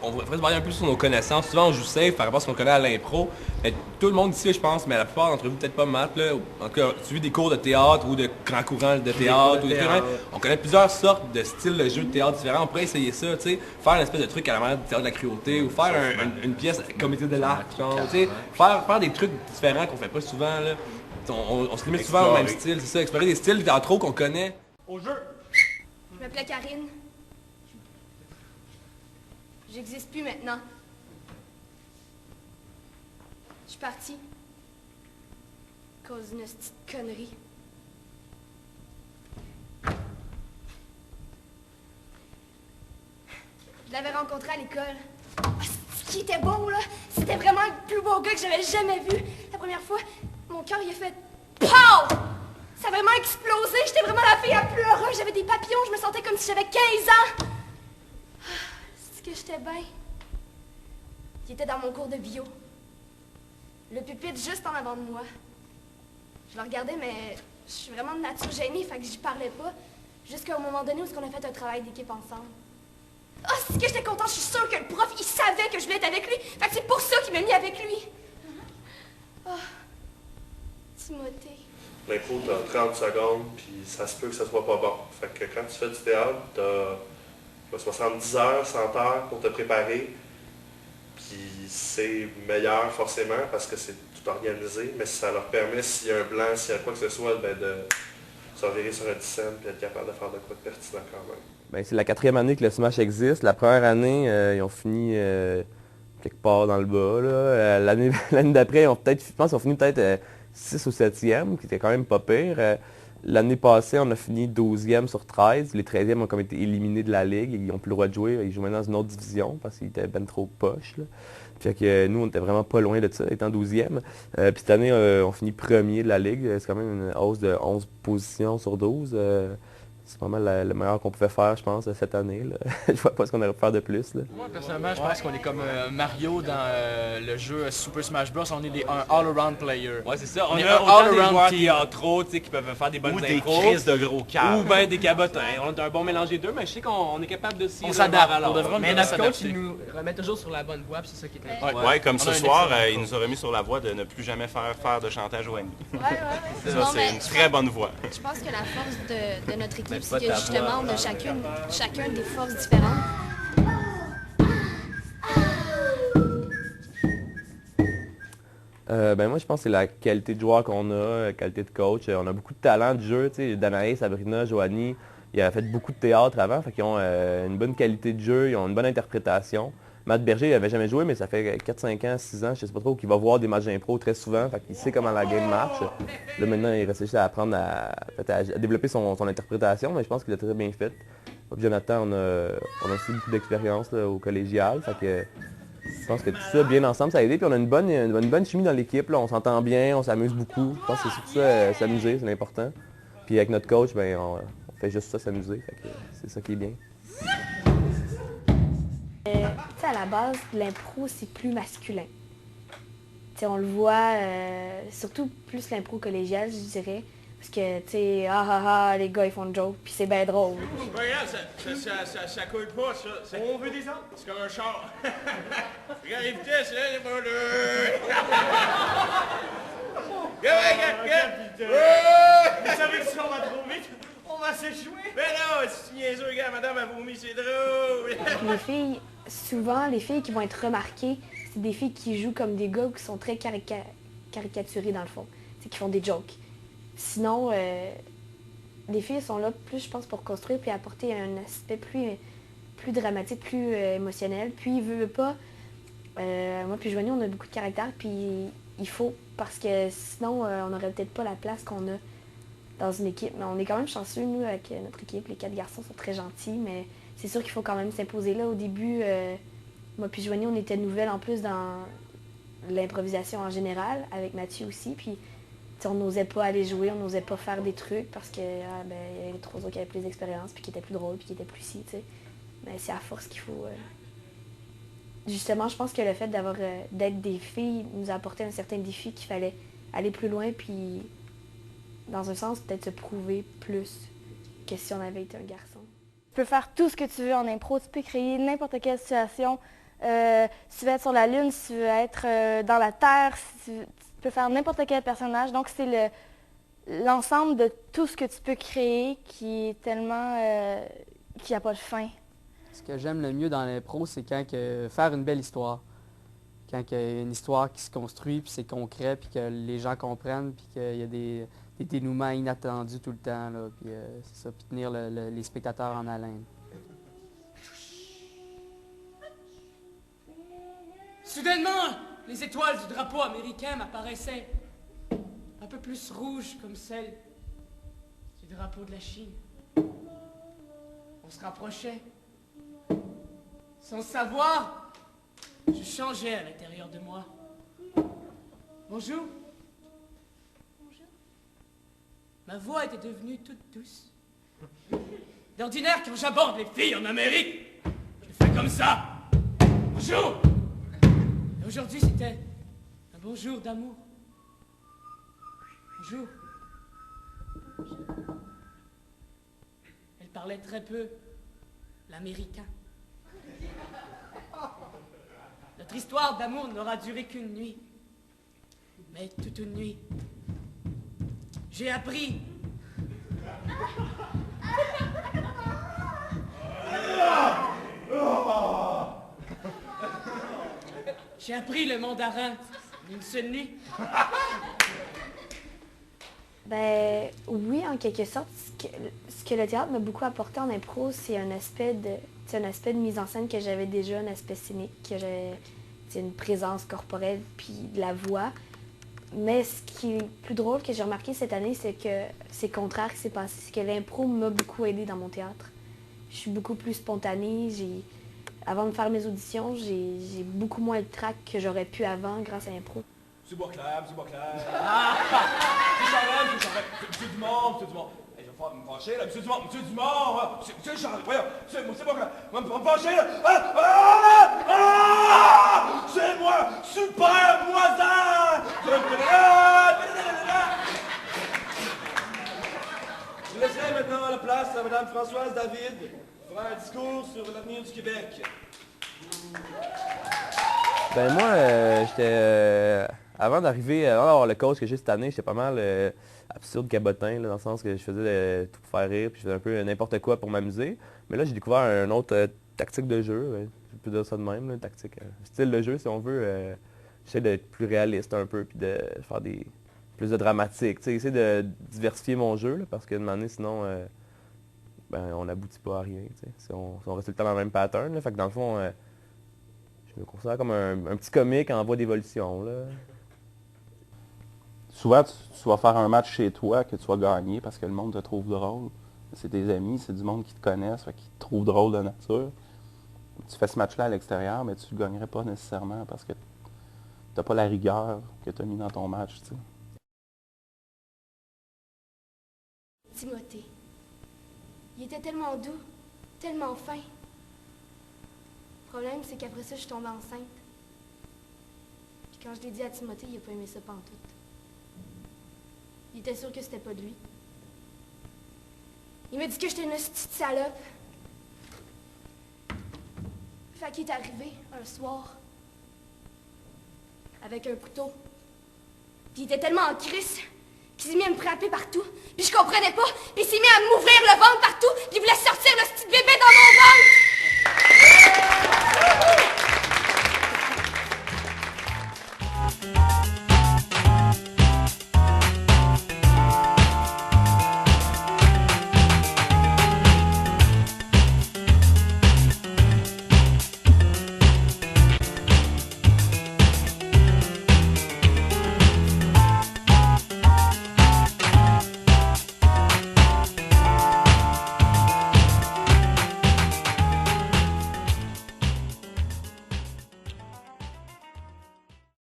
on devrait se baser un peu sur nos connaissances. Souvent, on joue safe par rapport à ce qu'on connaît à l'impro. Mais tout le monde ici, je pense, mais la plupart d'entre vous, peut-être pas Matt, là, en tout cas, suivi des cours de théâtre ou de grands courants de théâtre, ou des trucs, on connaît plusieurs sortes de styles de jeux de théâtre différents. On pourrait essayer ça, tu sais, faire une espèce de truc à la manière du théâtre de la cruauté, ou faire une pièce comédie de l'art, genre, tu sais, faire des trucs différents qu'on fait pas souvent, là. On se limite souvent au même style, c'est ça, explorer des styles théâtraux qu'on connaît. Au jeu! Je m'appelais Karine. J'existe plus maintenant. Je suis partie. À cause d'une petite connerie. Je l'avais rencontré à l'école. Ah, ce qui était beau, là. C'était vraiment le plus beau gars que j'avais jamais vu. La première fois, mon cœur, il a fait POW! Ça a vraiment explosé. J'étais vraiment la fille la plus heureuse. J'avais des papillons. Je me sentais comme si j'avais 15 ans. C'est que j'étais bien. Il était dans mon cours de bio. Le pupitre juste en avant de moi. Je le regardais, mais je suis vraiment de nature gênée, fait que j'y parlais pas. Jusqu'à un moment donné où on a fait un travail d'équipe ensemble. Ah, c'est que j'étais contente. Je suis sûre que le prof, il savait que je voulais être avec lui. Fait que c'est pour ça qu'il m'a mis avec lui. Ah, Timothée. L'impro, t'as 30 secondes, puis ça se peut que ça soit pas bon. Fait que quand tu fais du théâtre, t'as 70 heures, 100 heures pour te préparer. Puis c'est meilleur forcément parce que c'est tout organisé, mais ça leur permet, s'il y a un blanc, s'il y a quoi que ce soit, ben de se revirer sur un 10 cents et être capable de faire de quoi de pertinent quand même. Ben, c'est la 4e année que le Smash existe. La première année, ils ont fini quelque part dans le bas. Là. L'année d'après, je pense qu'ils ont fini peut-être 6 ou 7e, qui était quand même pas pire. L'année passée, on a fini 12e sur 13. Les 13e ont comme été éliminés de la ligue. Ils n'ont plus le droit de jouer. Ils jouent maintenant dans une autre division parce qu'ils étaient ben trop poches. Là. Fait que nous, on était vraiment pas loin de ça, étant 12e. Puis cette année, on finit premier de la ligue. C'est quand même une hausse de 11 positions sur 12. C'est vraiment le meilleur qu'on pouvait faire, je pense, cette année. Là. Je vois pas ce qu'on aurait pu faire de plus. Là. Moi, personnellement, je pense qu'on est comme Mario dans le jeu Super Smash Bros. On est un all-around player. Ouais, c'est ça. On est a un autant des all-around joueurs team. théâtraux, tu sais, qui peuvent faire des bonnes Ou des impros. crises de gros cœurs. Ou ben des cabotins. On a un bon mélange des deux, mais je sais qu'on est capable de s'y On s'adapte. alors. On devrait Mais nous notre coach, s'adapter. il nous remet toujours sur la bonne voie, puis c'est ça qui est important. Ouais, comme On a ce un soir, excellent il nous a remis sur la voie de ne plus jamais faire de chantage aux amis. Ouais. Ça, Non, c'est mais une très bonne voie. je pense que la force de notre équipe, pas c'est que ta justement, voix, on a chacun des forces différentes. Ben moi, je pense que c'est la qualité de joueur qu'on a, la qualité de coach. On a beaucoup de talent de jeu. Danaïs, Sabrina, Joanie, ils ont fait beaucoup de théâtre avant. Fait qu'ils ont une bonne qualité de jeu, ils ont une bonne interprétation. Matt Berger, il n'avait jamais joué, mais ça fait 4-5 ans, 6 ans, je sais pas trop, qu'il va voir des matchs d'impro très souvent. Fait qu'il sait comment la game marche. Là, maintenant, il reste juste à apprendre à développer son interprétation, mais je pense qu'il a très bien fait. Puis Jonathan, on a aussi beaucoup d'expérience là, au collégial. Fait que je pense que tout ça, bien ensemble, ça a aidé. Puis on a une bonne chimie dans l'équipe. On s'entend bien, on s'amuse beaucoup. Je pense que c'est surtout ça, s'amuser, c'est l'important. Puis avec notre coach, ben, on fait juste ça, s'amuser. Fait que c'est ça qui est bien. Tu sais, à la base, l'impro, c'est plus masculin. Tu sais, on le voit, surtout plus l'impro collégiale, je dirais. Parce que, tu sais, les gars, ils font une joke, puis c'est bien drôle. Regarde, ça coule pas, ça. On veut des arbres. C'est comme un char. Regarde les vitesses, là, c'est pas deux. Vous savez que si on va trop vite, on va s'échouer. Mais non, c'est niaiseux, regarde, madame a vomi, c'est drôle. Les filles, souvent, les filles qui vont être remarquées, c'est des filles qui jouent comme des gars qui sont très caricaturés, dans le fond. Tu sais, qui font des jokes. Sinon, les filles sont là plus, je pense, pour construire puis apporter un aspect plus dramatique, plus émotionnel. Puis, veut pas, moi puis Joanie, on a beaucoup de caractère, puis il faut, parce que sinon, on n'aurait peut-être pas la place qu'on a dans une équipe. Mais on est quand même chanceux, nous, avec notre équipe. Les 4 garçons sont très gentils, mais c'est sûr qu'il faut quand même s'imposer. Là, au début, moi puis Joanie, on était nouvelles en plus dans l'improvisation en général, avec Mathieu aussi, puis on n'osait pas aller jouer, on n'osait pas faire des trucs parce que il y avait 3 autres qui avaient plus d'expérience, puis qui étaient plus drôles, puis qui étaient plus si, tu sais. Mais c'est à force qu'il faut... Justement, je pense que le fait d'être des filles nous a apporté un certain défi qu'il fallait aller plus loin, puis dans un sens, peut-être se prouver plus que si on avait été un garçon. Tu peux faire tout ce que tu veux en impro, tu peux créer n'importe quelle situation Si tu veux être sur la Lune, si tu veux être dans la Terre, si tu peux faire n'importe quel personnage. Donc, c'est l'ensemble de tout ce que tu peux créer qui est tellement... qui n'a pas de fin. Ce que j'aime le mieux dans l'impro, c'est quand faire une belle histoire. Quand il y a une histoire qui se construit, puis c'est concret, puis que les gens comprennent, puis qu'il y a des dénouements inattendus tout le temps, là, puis c'est ça, puis tenir les spectateurs en haleine. Soudainement, les étoiles du drapeau américain m'apparaissaient un peu plus rouges comme celles du drapeau de la Chine. On se rapprochait. Sans savoir, je changeais à l'intérieur de moi. Bonjour. Bonjour. Ma voix était devenue toute douce. D'ordinaire, quand j'aborde les filles en Amérique, je fais comme ça. Bonjour. Et aujourd'hui, c'était un bonjour d'amour. Bonjour. Elle parlait très peu l'américain. Notre histoire d'amour n'aura duré qu'une nuit. Mais toute une nuit, j'ai appris. J'ai appris le mandarin d'une seule nuit. Ben oui, en quelque sorte. Ce que le théâtre m'a beaucoup apporté en impro, c'est un aspect de mise en scène que j'avais déjà, un aspect scénique, que j'avais une présence corporelle, puis de la voix. Mais ce qui est plus drôle que j'ai remarqué cette année, c'est que c'est le contraire qui s'est passé. C'est que l'impro m'a beaucoup aidé dans mon théâtre. Je suis beaucoup plus spontanée. Avant de faire mes auditions, j'ai beaucoup moins le trac que j'aurais pu avant grâce à l'impro. Monsieur Boisclair, monsieur Boisclair. Monsieur Dumont, monsieur Dumont. Je vais me pencher là, monsieur Dumont, monsieur Charles, voyons, monsieur Boisclair, je vais me pencher là. C'est moi, super voisin. Je laisserai maintenant la place à Madame Françoise David pour faire un discours sur l'avenir du Québec. Ben moi, j'étais... avant d'avoir le coach que j'ai cette année, j'étais pas mal absurde cabotin, là, dans le sens que je faisais tout pour faire rire, puis je faisais un peu n'importe quoi pour m'amuser. Mais là, j'ai découvert une autre tactique de jeu, je peux dire ça de même, là, tactique, style de jeu, si on veut. J'essaie d'être plus réaliste un peu, puis de faire plus de dramatique. Essayer de diversifier mon jeu, là, parce que de manière, sinon, on n'aboutit pas à rien. Si on reste tout le temps dans le même pattern. Là, fait que dans le fond, je me considère comme un petit comique en voie d'évolution. Souvent, tu vas faire un match chez toi que tu vas gagner parce que le monde te trouve drôle. C'est tes amis, c'est du monde qui te connaissent, qui te trouve drôle de nature. Tu fais ce match-là à l'extérieur, mais tu ne le gagnerais pas nécessairement parce que tu n'as pas la rigueur que tu as mis dans ton match. T'sais. Timothée, il était tellement doux, tellement fin. Le problème, c'est qu'après ça, je suis tombée enceinte. Puis quand je l'ai dit à Timothée, il n'a pas aimé ça pantoute. Il était sûr que c'était pas de lui. Il m'a dit que j'étais une petite salope. Fait qu'il est arrivé un soir avec un couteau. Puis il était tellement en crise qu'il s'est mis à me frapper partout. Puis je comprenais pas. Puis il s'est mis à m'ouvrir le ventre partout. Puis il voulait sortir le petit bébé dans mon ventre.